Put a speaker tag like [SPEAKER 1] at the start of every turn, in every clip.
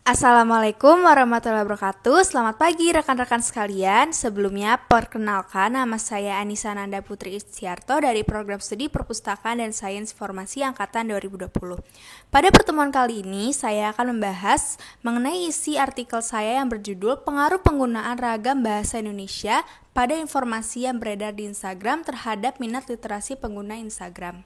[SPEAKER 1] Assalamualaikum warahmatullahi wabarakatuh. Selamat pagi rekan-rekan sekalian. Sebelumnya perkenalkan, nama saya Anissa Nanda Putri Istiarto dari Program Studi Perpustakaan dan Sains Informasi Angkatan 2020. Pada pertemuan kali ini, saya akan membahas mengenai isi artikel saya yang berjudul Pengaruh Penggunaan Ragam Bahasa Indonesia pada informasi yang beredar di Instagram terhadap minat literasi pengguna Instagram.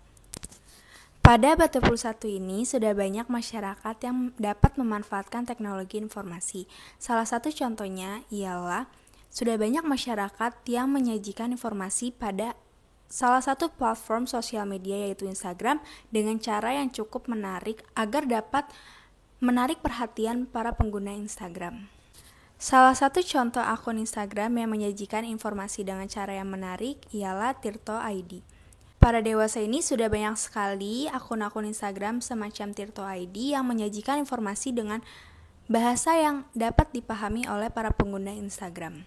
[SPEAKER 1] Pada abad 21 ini, sudah banyak masyarakat yang dapat memanfaatkan teknologi informasi. Salah satu contohnya ialah sudah banyak masyarakat yang menyajikan informasi pada salah satu platform sosial media yaitu Instagram dengan cara yang cukup menarik agar dapat menarik perhatian para pengguna Instagram. Salah satu contoh akun Instagram yang menyajikan informasi dengan cara yang menarik ialah Tirto ID. Para dewasa ini sudah banyak sekali akun-akun Instagram semacam Tirto ID yang menyajikan informasi dengan bahasa yang dapat dipahami oleh para pengguna Instagram.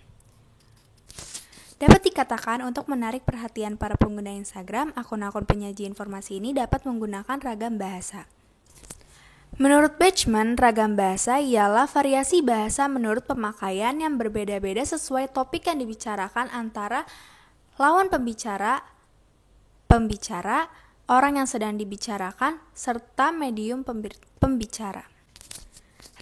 [SPEAKER 1] Dapat dikatakan untuk menarik perhatian para pengguna Instagram, akun-akun penyaji informasi ini dapat menggunakan ragam bahasa. Menurut Bachman, ragam bahasa ialah variasi bahasa menurut pemakaian yang berbeda-beda sesuai topik yang dibicarakan antara lawan pembicara, orang yang sedang dibicarakan, serta medium pembicara.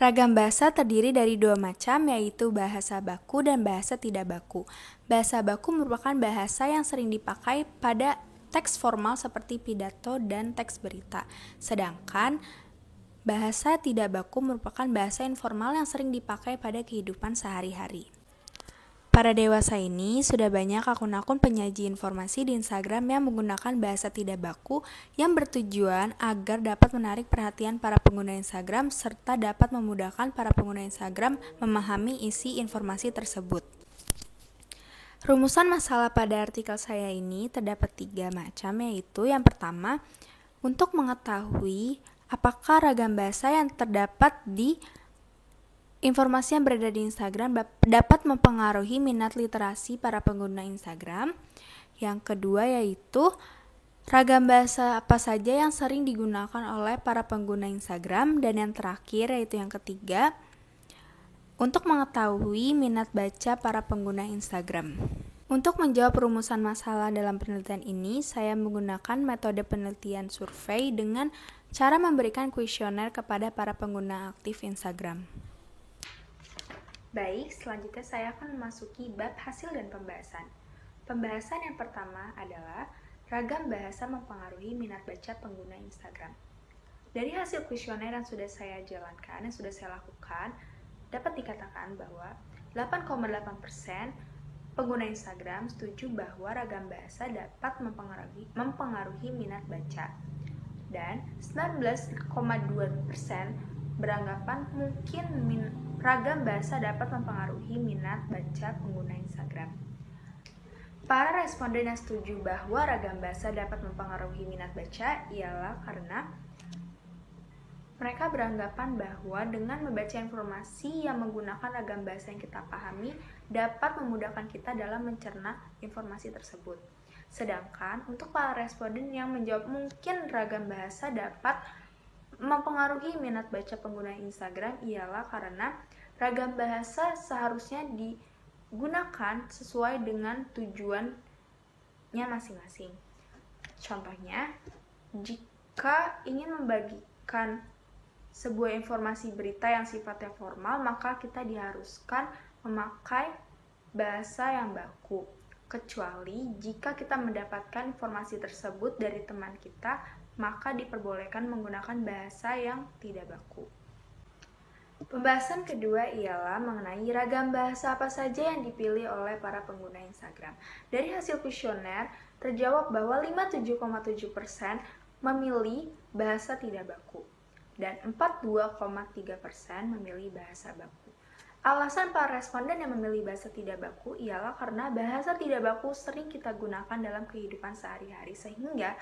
[SPEAKER 1] Ragam bahasa terdiri dari dua macam, yaitu bahasa baku dan bahasa tidak baku. Bahasa baku merupakan bahasa yang sering dipakai pada teks formal seperti pidato dan teks berita. Sedangkan bahasa tidak baku merupakan bahasa informal yang sering dipakai pada kehidupan sehari-hari. Para dewasa ini sudah banyak akun-akun penyaji informasi di Instagram yang menggunakan bahasa tidak baku yang bertujuan agar dapat menarik perhatian para pengguna Instagram serta dapat memudahkan para pengguna Instagram memahami isi informasi tersebut. Rumusan masalah pada artikel saya ini terdapat 3 macam, yaitu yang pertama, untuk mengetahui apakah ragam bahasa yang terdapat di informasi yang beredar di Instagram dapat mempengaruhi minat literasi para pengguna Instagram. Yang kedua yaitu ragam bahasa apa saja yang sering digunakan oleh para pengguna Instagram. Dan yang terakhir yaitu yang ketiga, untuk mengetahui minat baca para pengguna Instagram. Untuk menjawab rumusan masalah dalam penelitian ini, saya menggunakan metode penelitian survei dengan cara memberikan kuesioner kepada para pengguna aktif Instagram. Baik, selanjutnya saya akan memasuki bab hasil dan pembahasan. Pembahasan yang pertama adalah ragam bahasa mempengaruhi minat baca pengguna Instagram. Dari hasil kuesioner yang sudah saya jalankan, yang sudah saya lakukan, dapat dikatakan bahwa 8,8% pengguna Instagram setuju bahwa ragam bahasa dapat mempengaruhi minat baca. Dan 19,2% beranggapan mungkin ragam bahasa dapat mempengaruhi minat baca pengguna Instagram. Para responden yang setuju bahwa ragam bahasa dapat mempengaruhi minat baca ialah karena mereka beranggapan bahwa dengan membaca informasi yang menggunakan ragam bahasa yang kita pahami dapat memudahkan kita dalam mencerna informasi tersebut. Sedangkan untuk para responden yang menjawab mungkin ragam bahasa dapat mempengaruhi minat baca pengguna Instagram ialah karena ragam bahasa seharusnya digunakan sesuai dengan tujuannya masing-masing. Contohnya, jika ingin membagikan sebuah informasi berita yang sifatnya formal, maka kita diharuskan memakai bahasa yang baku. Kecuali jika kita mendapatkan informasi tersebut dari teman kita, maka diperbolehkan menggunakan bahasa yang tidak baku. Pembahasan kedua ialah mengenai ragam bahasa apa saja yang dipilih oleh para pengguna Instagram. Dari hasil kuesioner, terjawab bahwa 57,7% memilih bahasa tidak baku dan 42,3% memilih bahasa baku. Alasan para responden yang memilih bahasa tidak baku ialah karena bahasa tidak baku sering kita gunakan dalam kehidupan sehari-hari, sehingga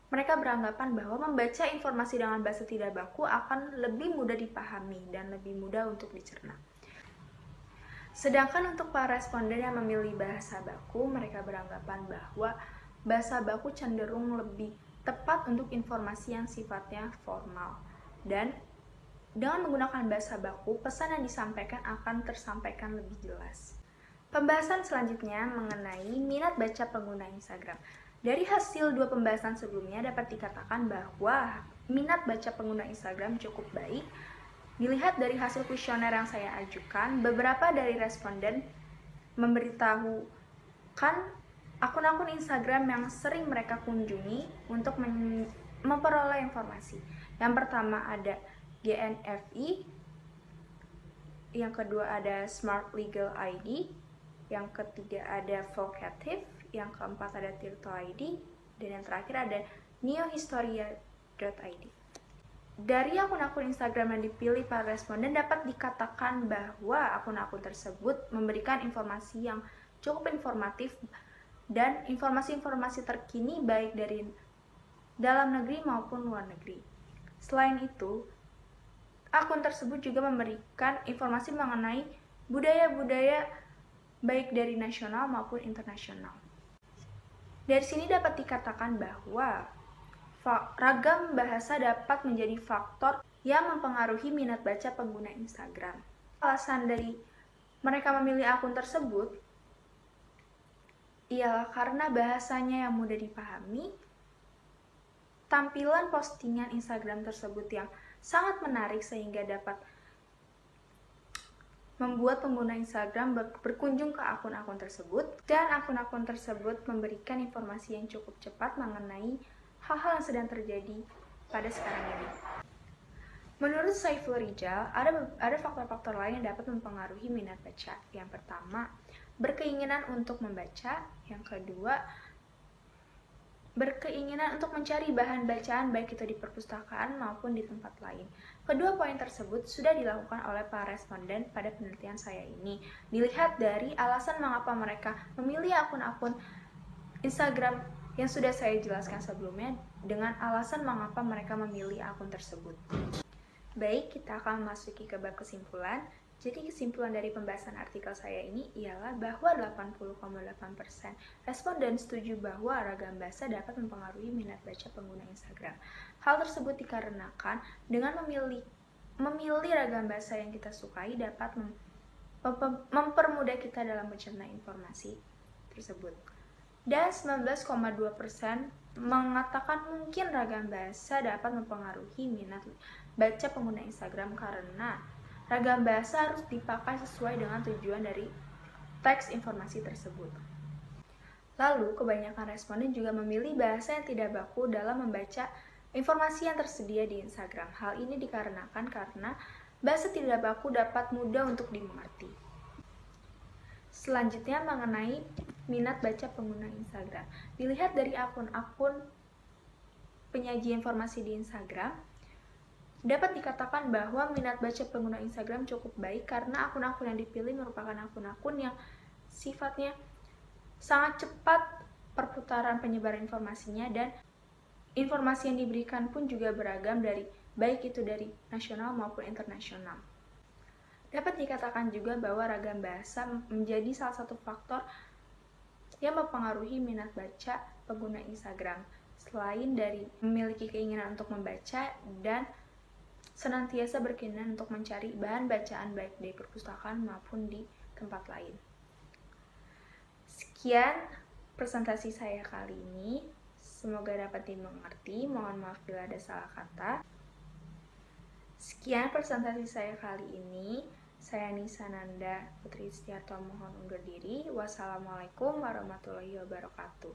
[SPEAKER 1] mereka beranggapan bahwa membaca informasi dengan bahasa tidak baku akan lebih mudah dipahami dan lebih mudah untuk dicerna. Sedangkan untuk para responden yang memilih bahasa baku, mereka beranggapan bahwa bahasa baku cenderung lebih tepat untuk informasi yang sifatnya formal dan Dengan menggunakan bahasa baku, pesan yang disampaikan akan tersampaikan lebih jelas. Pembahasan selanjutnya mengenai minat baca pengguna Instagram. Dari hasil 2 pembahasan sebelumnya dapat dikatakan bahwa minat baca pengguna Instagram cukup baik. Dilihat dari hasil kuesioner yang saya ajukan, beberapa dari responden memberitahukan akun-akun Instagram yang sering mereka kunjungi untuk memperoleh informasi. Yang pertama ada GNFI, yang kedua ada Smart Legal ID, yang ketiga ada Vocative, yang keempat ada Tirto ID, dan yang terakhir ada neohistoria.id. Dari akun-akun Instagram yang dipilih para responden dapat dikatakan bahwa akun-akun tersebut memberikan informasi yang cukup informatif dan informasi-informasi terkini baik dari dalam negeri maupun luar negeri. Selain itu, akun tersebut juga memberikan informasi mengenai budaya-budaya baik dari nasional maupun internasional. Dari sini dapat dikatakan bahwa ragam bahasa dapat menjadi faktor yang mempengaruhi minat baca pengguna Instagram. Alasan dari mereka memilih akun tersebut ialah karena bahasanya yang mudah dipahami, tampilan postingan Instagram tersebut yang sangat menarik sehingga dapat membuat pengguna Instagram berkunjung ke akun-akun tersebut, dan akun-akun tersebut memberikan informasi yang cukup cepat mengenai hal-hal yang sedang terjadi pada sekarang ini. Menurut Saiful Rijal, ada faktor-faktor lain yang dapat mempengaruhi minat baca. Yang pertama, berkeinginan untuk membaca. Yang kedua, berkeinginan untuk mencari bahan bacaan baik itu di perpustakaan maupun di tempat lain. Kedua poin tersebut sudah dilakukan oleh para responden pada penelitian saya ini. Dilihat dari alasan mengapa mereka memilih akun-akun Instagram yang sudah saya jelaskan sebelumnya dengan alasan mengapa mereka memilih akun tersebut. Baik, kita akan memasuki ke bab kesimpulan. Jadi kesimpulan dari pembahasan artikel saya ini ialah bahwa 80,8% responden setuju bahwa ragam bahasa dapat mempengaruhi minat baca pengguna Instagram. Hal tersebut dikarenakan dengan memilih ragam bahasa yang kita sukai dapat mempermudah kita dalam mencerna informasi tersebut. Dan 19,2% mengatakan mungkin ragam bahasa dapat mempengaruhi minat baca pengguna Instagram karena ragam bahasa harus dipakai sesuai dengan tujuan dari teks informasi tersebut. Lalu, kebanyakan responden juga memilih bahasa yang tidak baku dalam membaca informasi yang tersedia di Instagram. Hal ini dikarenakan karena bahasa tidak baku dapat mudah untuk dimengerti. Selanjutnya mengenai minat baca pengguna Instagram. Dilihat dari akun-akun penyaji informasi di Instagram, dapat dikatakan bahwa minat baca pengguna Instagram cukup baik karena akun-akun yang dipilih merupakan akun-akun yang sifatnya sangat cepat perputaran penyebaran informasinya, dan informasi yang diberikan pun juga beragam baik itu dari nasional maupun internasional. Dapat dikatakan juga bahwa ragam bahasa menjadi salah satu faktor yang mempengaruhi minat baca pengguna Instagram. Selain dari memiliki keinginan untuk membaca dan senantiasa berkeinginan untuk mencari bahan bacaan baik di perpustakaan maupun di tempat lain. Sekian presentasi saya kali ini. Semoga dapat dimengerti. Mohon maaf bila ada salah kata. Sekian presentasi saya kali ini. Saya Nisa Nanda Putri Setiarto mohon undur diri. Wassalamualaikum warahmatullahi wabarakatuh.